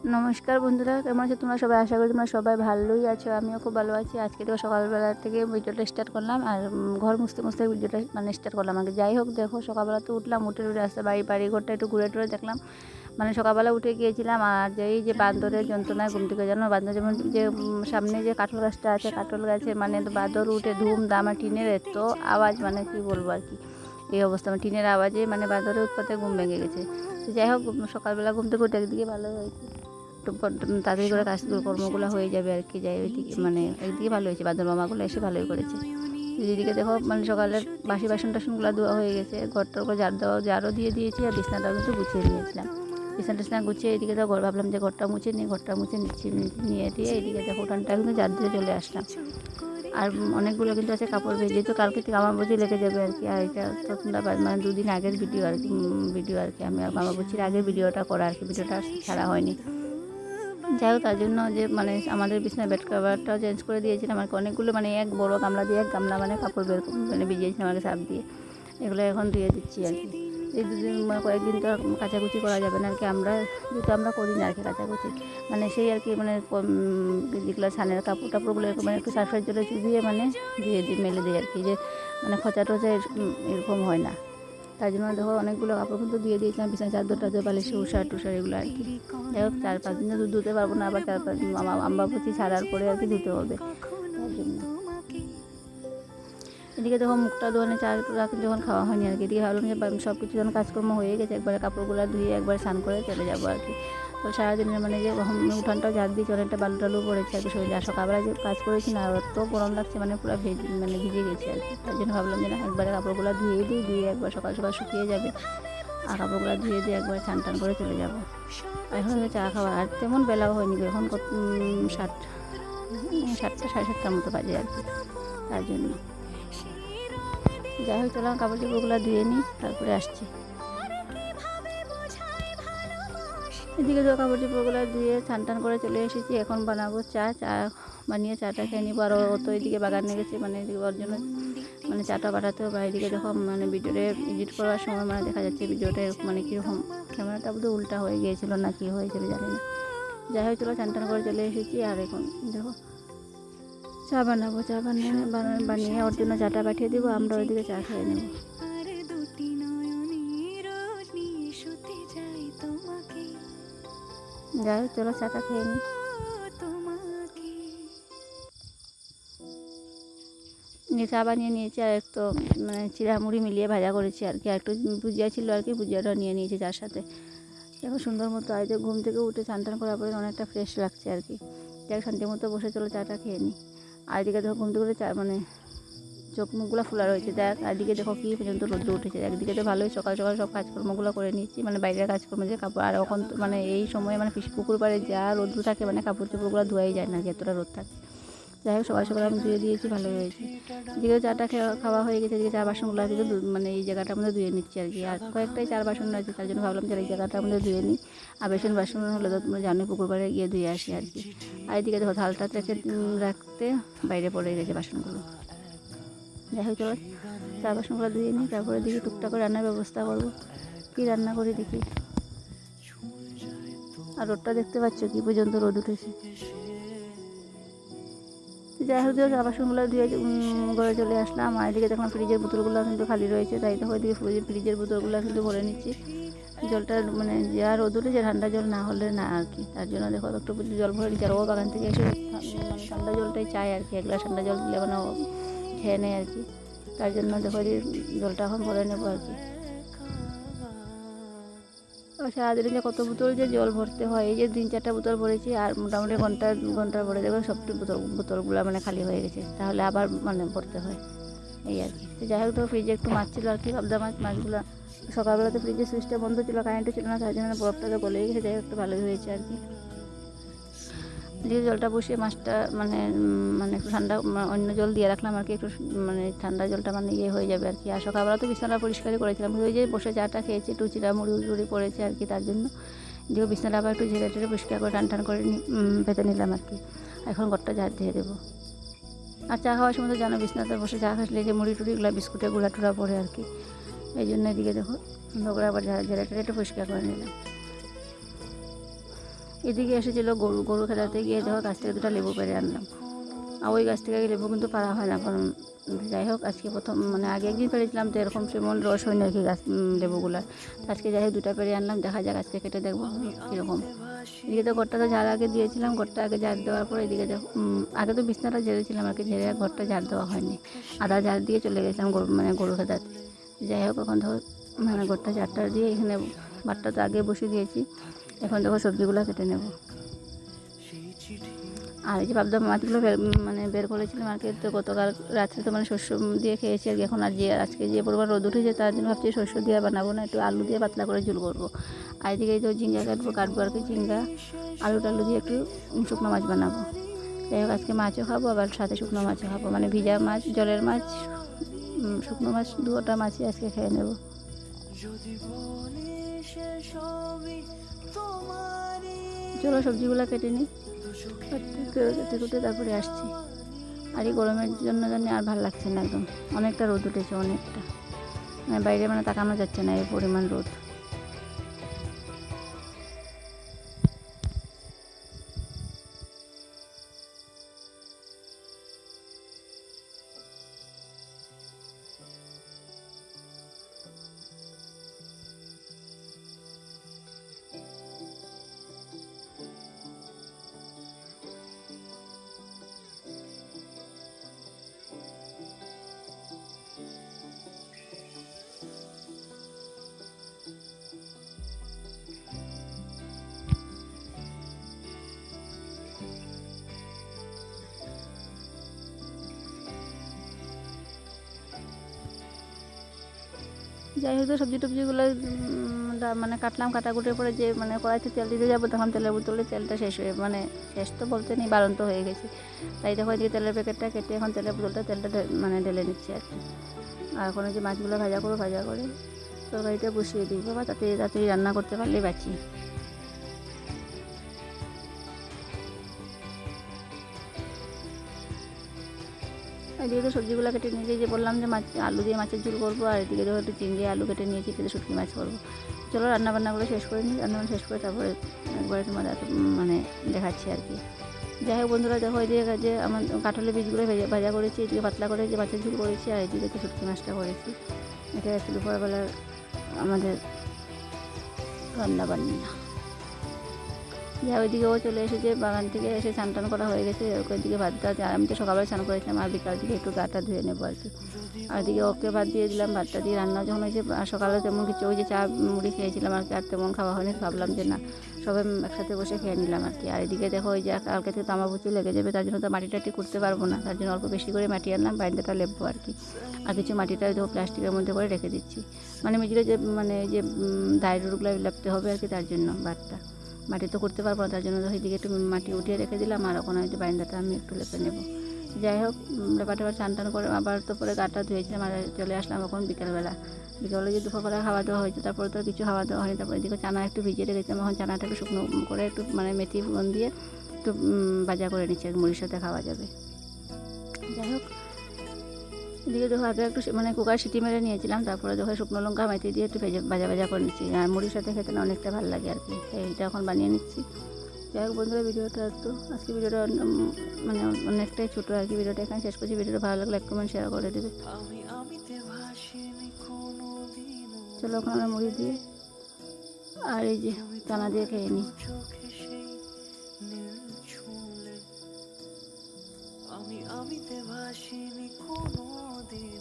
নমস্কার বন্ধুরা, কেমন আছো তোমরা সবাই? আশা করি তোমরা সবাই ভালোই আছো। আমিও খুব ভালো আছি। আজকে তো সকালবেলা থেকে ভিডিওটা স্টার্ট করলাম আর ঘর মুছতে মুছতে ভিডিওটা স্টার্ট করলাম আগে। যাই হোক, দেখো সকালবেলা তো উঠলাম, উঠে আসতে বাড়ি ঘরটা একটু ঘুরে টুরে দেখলাম। সকালবেলা উঠে গিয়েছিলাম আর যেই যে বান্দরের যন্ত্রণায় ঘুম থেকে জানো, বান্দর যেমন যে সামনে যে কাঁঠাল গাছটা আছে, কাঁঠাল গাছে বান্দর উঠে ধুম দাম আর টিনের এত আওয়াজ, কি বলবো আর কি। এই অবস্থা টিনের আওয়াজে বান্দরের উৎপাতে ঘুম ভেঙে গেছে। তো যাই হোক, সকালবেলা ঘুম থেকে উঠে একদিকে ভালো হয়েছে, একটু তাড়াতাড়ি করে কাজগুলো কর্মগুলো হয়ে যাবে আর কি। যাই ওইদিকে একদিকে ভালো হয়েছে, বাদর মামাগুলো এসে ভালোই করেছে। এদিকে দেখো সকালের বাসি বাসন টাসনগুলো ধোয়া হয়ে গেছে, ঘরটার উপর ঝাড়ও দিয়ে দিয়েছি আর বিছনাটাও কিন্তু গুছিয়ে নিয়েছিলাম। বিছানা গুছিয়ে এদিকে তো ভাবলাম যে ঘরটা মুছে নিয়ে দিয়ে এদিকে দেখো উঠানটা কিন্তু ঝাড় দিয়ে চলে আসলাম। আর অনেকগুলো কিন্তু আছে কাপড় ভেজে, তো কালকে থেকে আমার বুঝি লেগে যাবে আর কি। আর এটা তো তোমরা দুদিন আগের ভিডিও আর কি আমি আমার বুঝির আগের ভিডিওটা করা আর কি, ভিডিওটা ছাড়া হয়নি। যাই হোক, তার জন্য যে আমাদের বিছানার বেড কভারটাও চেঞ্জ করে দিয়েছিলাম আর কি। অনেকগুলো এক বড় গামলা দিয়ে এক গামলা কাপড় বের ভিজিয়েছিলাম আমাকে সাপ দিয়ে। এগুলো এখন ধুয়ে দিচ্ছি আর কি। এই দুদিন কয়েকদিন তো কাচাকুচি করা যাবে না আর কি, যেহেতু আমরা করি না আর কি কাচাকুচি, সেই আর কি যেগুলো ছানের কাপড় টাপড়গুলো একটু সার্ফের জলে চুবিয়ে ধুয়ে মেলে দিই আর কি, যে খোঁচা টোচা এরকম হয় না। তার জন্য দেখো অনেকগুলো কাপড় কিন্তু দিয়ে দিয়েছিলাম, বিছানা চাদর টাদর বালিশ উষার টুষার এগুলো আর কি। যাই হোক, 4-5 দিনে তো ধুতে পারবো না, আবার 4-5 দিন আম্বাবতী ছাড়ার পরে আর কি ধুতে হবে। তার জন্য এদিকে দেখো মুখটা ধোয়ানো চা যখন খাওয়া হয়নি আর কি, এদিকে ভাবলাম যে সব কিছু যখন কাজকর্ম হয়ে গেছে, একবারে কাপড়গুলো ধুয়ে একবার স্নান করে চলে যাবো আর কি। তো সারাদিনের যে উঠানটাও ঝাড় দিয়েছি, অনেকটা বালু টালু পড়েছে আর কি শরীরে। আর সকালবেলা যে কাজ করেছি না, এত গরম লাগছে, পুরো ভিজে গেছে আর কি। তার জন্য ভাবলাম যে না, একবারে কাপড়গুলো ধুয়ে একবার সকাল সকাল শুকিয়ে যাবে, আর কাপড়গুলো ধুয়ে দিয়ে একবার স্নান টান করে চলে যাবো। আর এখন চা খাওয়া আর তেমন বেলাও হয়নি, এখন 7টা 7:30টার মতো বাজে আর কি। তার জন্য যাই হোক, চলাম কাপড় চোপড়গুলো ধুয়ে নিই, তারপরে আসছি। এদিকে তো কাপড় চোপড়গুলো ধুয়ে স্নান টান করে চলে এসেছি। এখন বানাবো চা বানিয়ে চাটা খেয়ে নিবো। আর ও তো এদিকে বাগানে গেছে, এদিকে ওর জন্য চাটা বানাতে হবে। এদিকে দেখো ভিডিওটা এডিট করার সময় দেখা যাচ্ছে ভিডিওটা কীরকম ক্যামেরাটা বোধহয় উল্টা হয়ে গিয়েছিলো না কি হয়েছিল জানি না। যাই হোক, চলো স্নান টান করে চলে এসেছি। আর এখন দেখো চা বানাবো, বানিয়ে ওর জন্য চাটা পাঠিয়ে দেবো, আমরা ওইদিকে চা খেয়ে নেবো। যাই হোক, চলো চাটা খেয়ে নিই। চা বানিয়ে নিয়েছি, আর একটু চিড়া মুড়ি মিলিয়ে ভাজা করেছি আর কি। আর একটু ভুজিয়া ছিল আর কি, ভুজিয়াটাও নিয়ে নিয়েছি চার সাথে। দেখো সুন্দর মতো আজ ঘুম থেকে উঠে স্নান টান করার পরে অনেকটা ফ্রেশ লাগছে আর কি। যাই শান্তি মতো বসে চলো চাটা খেয়ে নিই। আর এদিকে দেখো ঘুম থেকে চা চোখ মুখগুলো ফোলা রয়েছে দেখ। আর এদিকে দেখো কি পর্যন্ত রোদ্র উঠেছে। একদিকে তো ভালোই সকাল সকাল সব কাজকর্মগুলো করে নিচ্ছি, বাইরের কাজকর্ম যে কাপড়। আর এখন এই সময় পুকুর পাড়ে যা রোদ্র থাকে, কাপড় চোপড়গুলো ধোয়াই যায় না, যতটা রোদ থাকে। যাই হোক, সকাল সকাল আমি ধুয়ে দিয়েছি, ভালোই হয়েছে। এদিকে চাটা খাওয়া হয়ে গেছে। এদিকে চা বাসনগুলো কিন্তু এই জায়গাটার মধ্যে ধুয়ে নিচ্ছি আর কি। আর কয়েকটাই চার বাসন আছে, তার জন্য ভাবলাম যে এই জায়গাটার মধ্যে ধুয়ে নিই। আর বাসন হলে তো তোমরা জানোই পুকুর পাড়ে গিয়ে ধুয়ে আসি আর কি। আর এদিকে দেখো থালটা রাখতে বাইরে পড়ে গেছে বাসনগুলো। যাই হোক, চলো চা বাসনগুলো ধুয়ে নিই, তারপরে দেখি টুকটাক করে রান্নার ব্যবস্থা করবো। কী রান্না করি দেখি। আর রোদটা দেখতে পাচ্ছ কি পর্যন্ত রোদ উঠেছে। যাই হোক, চা বাসনগুলো ধুয়ে ঘরে চলে আসলাম। আর এদিকে দেখলাম ফ্রিজের বোতলগুলো কিন্তু খালি রয়েছে, তাই দেখো এদিকে ফ্রিজের বোতলগুলো কিন্তু ভরে নিচ্ছি। জলটা যা রোদ উঠেছে, ঠান্ডা জল না হলে না আর কি। তার জন্য দেখো একটু জল ভরে নিচ্ছি। আর ও বাগান থেকে এসে ঠান্ডা জলটাই চাই আর কি, এক গ্লাস ঠান্ডা জল দিলে খেয়ে নেয় আর কি। তার জন্য দেখো জলটা এখন ভরে নেবো আর কি। সারাদিনে যে কত বোতল যে জল ভরতে হয়, এই যে 3-4টা বোতল ভরেছি, আর মোটামুটি ঘন্টার পরে দেখো সবটি বোতলগুলো খালি হয়ে গেছে, তাহলে আবার ভরতে হয় এই আর কি। তো যাই হোক, তো ফ্রিজে একটু মাছ ছিল আর কি, পাবদা মাছগুলো সকালবেলাতে ফ্রিজের সুইচটা বন্ধ ছিল, কারেন্টও ছিল না, তার জন্য বরফটা তো গলেই গেছে। যাই হোক, একটু ভালোই হয়েছে আর কি। দিয়ে জলটা বসিয়ে মাছটা একটু ঠান্ডা অন্য জল দিয়ে রাখলাম আর কি, একটু ঠান্ডা জলটা ইয়ে হয়ে যাবে আর কি। আর সকালবেলা তো বিছানা পরিষ্কারই করেছিলাম, ওই যে বসে চাটা খেয়েছি, একটু চিরা মুড়ি পড়েছে আর কি। তার জন্য যে বিছানাটা আবার একটু ঝেড়ে টেড়ে পরিষ্কার করে টান করে পেতে নিলাম আর কি। এখন ঘরটা ঝাড় দিয়ে দেবো। আর চা খাওয়ার সময় তো জানো, বিছানাতে বসে চা খাসলে যে মুড়ি টুড়িগুলো বিস্কুটের গুঁড়া টুড়া পড়ে আর কি। এই জন্য এদিকে দেখো সুন্দর করে আবার ঝেড়ে টেড়ে একটু পরিষ্কার করে নিলাম। এদিকে এসেছিল গরু খেলাতে গিয়ে দেখো গাছ থেকে 2টা লেবু পেড়ে আনলাম। আর ওই গাছ থেকে লেবু কিন্তু পাড়া হয় না, কারণ যাই হোক আজকে প্রথম মানে আগে একদিন পেরেছিলাম তো এরকম সেমন রস হয়নি আর কি গাছ লেবুগুলার। আজকে যাই হোক 2টা পেরে আনলাম, দেখা যাক আজকে কেটে দেখবো কীরকম। এদিকে তো ঘরটা তো ঝাড় আগে দিয়েছিলাম, ঘরটা আগে ঝাড় দেওয়ার পর এদিকে দেখো আগে তো বিছনাটা ঝেড়েছিলাম আর কি, ঝেড়ে ঘরটা ঝাড় দেওয়া হয়নি, আদা ঝাড় দিয়ে চলে গেছিলাম গরু খেদাতে। যাই হোক এখন ধর মানে ঘরটা ঝাড়টা দিয়ে এখানে ভাতটা তো আগে বসিয়ে দিয়েছি, এখন দেখো সবজিগুলো কেটে নেব। আর এই যে পাবদা মাছগুলো বের করেছিলাম আর কি, তো গতকাল রাত্রে তো মানে শস্য দিয়ে খেয়েছি আর কি। এখন আর আজকে যে পরিমাণ রোদ উঠেছে তার জন্য ভাবছি শস্য দিয়ে বানাবো না, একটু আলু দিয়ে পাতলা করে ঝোল করবো। আর এদিকে তো ঝিঙ্গা কাটবো আর কি, ঝিঙ্গা আলু টালু দিয়ে একটু শুকনো মাছ বানাবো। যাই হোক আজকে মাছও খাবো, আবার সাথে শুকনো মাছও খাবো, মানে ভিজা মাছ, জলের মাছ, শুকনো মাছ, 2টা মাছই আজকে খেয়ে নেব। চলো সবজিগুলো কেটে নিই, কেটে তারপরে আসছি। আর এই গরমের জন্য জানি আর ভালো লাগছে না, একদম অনেকটা রোদ উঠেছে, অনেকটা মানে বাইরে মানে তাকানো যাচ্ছে না এই পরিমাণ রোদ। যাই হোক সবজি টবজিগুলো মানে কাটলাম, কাটাকুটির পরে যে মানে কড়াইতে তেল দিতে যাবো, তখন তেলের বোতলে তেলটা শেষ হয়ে মানে শেষ তো বলতে নেই, বাড়ন্ত হয়ে গেছে। তাই দেখো এদিকে তেলের প্যাকেটটা কেটে এখন তেলের বোতলটা তেলটা মানে ঢেলে নিচ্ছি আর কি। আর এখন যে মাছগুলো ভাজা করে তরকারিটা বসিয়ে দিই, বাবা তাড়াতাড়ি রান্না করতে পারলেই বাঁচি। এদিকে তো সবজিগুলো কেটে নিয়েছি, যে বললাম যে আলু দিয়ে মাছের ঝোল করবো, আর এদিকে তো একটু চিংড়ি আলু কেটে নিয়েছি, এদিকে শুটকি মাছ করবো। চলো রান্নাবান্নাগুলো শেষ করে নিই, রান্নাবান্না শেষ করে তারপরে একবারে তোমাদের মানে দেখাচ্ছি আর কি। যাই হোক বন্ধুরা দেখো এদিকে যে আমার কাঁঠালের বীজগুলো ভাজা করেছি, এদিকে পাতলা করে যে মাছের ঝোল করেছি, আর এদিকে তো শুটকি মাছটা করেছি। এটা একটু দুপুরবেলার আমাদের রান্নাবান্না। যা ওইদিকেও চলে এসেছে, বাগান থেকে এসে স্নান টান করা হয়ে গেছে, ওইদিকে ভাত দেওয়া। আর আমি তো সকালবেলা স্নান করেছিলাম, আর বিকাল দিকে একটু গাটা ধুয়ে নেবো আর কি। আর এদিকে ওকে ভাত দিয়ে দিলাম, ভাতটা দিয়ে রান্না যখন হয়েছে, আর সকালে তেমন কিছু ওই যে চা মুড়ি খেয়েছিলাম আর কি, আর তেমন খাওয়া হয়নি, ভাবলাম যে না সবাই একসাথে বসে খেয়ে নিলাম আর কি। আর এদিকে দেখো ওই যে কালকে থেকে তামাবুচি লেগে যাবে, তার জন্য তো মাটি টাটি করতে পারবো না, তার জন্য অল্প বেশি করে মাটি আনলাম, বাইন্দাটা লেপবো আর কি। আর কিছু মাটিটা দেখো প্লাস্টিকের মধ্যে করে রেখে দিচ্ছি, মানে মিডিলে যে মানে যে দায়রুগুলো লেপতে হবে আর কি, তার জন্য বাটটা মাটি তো করতে পারবো না, তার জন্য ওইদিকে একটু মাটি উঠিয়ে রেখে দিলাম, আর ওখানে হয়তো বাইন্দাটা আমি একটু লেপে নেবো। যাই হোক লেপাটা স্নান টান করে আবার তো পরে গাটা ধুয়েছিলাম, আর চলে আসলাম এখন বিকেলবেলা যে দুপুরবেলা খাওয়া দাওয়া হয়েছে, তারপরে তো কিছু খাওয়া দাওয়া হয়নি। তারপরে এদিকে চানা একটু ভিজিয়ে রেখেছিলাম, এখন চানাটা একটু শুকনো করে একটু মানে মেথি ফোড়ন দিয়ে একটু ভাজা করে নিচ্ছি, মুড়ির সাথে খাওয়া যাবে। যাই হোক এদিকে দেখো আগে একটু মানে কুকার সিটি মেরে নিয়েছিলাম, তারপরে দেখো শুকনো লঙ্কা মেথি দিয়ে একটু ভাজা করে নিচ্ছি, আর মুড়ির সাথে খেতে না অনেকটা ভালো লাগে আর কি, এইটা এখন বানিয়ে নিচ্ছি। যাই হোক বন্ধুরা ভিডিওটা তো আজকে ভিডিওটা মানে অনেকটাই ছোটো আর কি, ভিডিওটা এখানে শেষ করছি। ভিডিওটা ভালো লাগলে এক কমেন্ট শেয়ার করে দেবে। চলো ওখানে আমরা মুড়ি দিয়ে আর এই যে চানা দিয়ে খেয়ে নিই। আমি ভাসিনি কোনো দিন।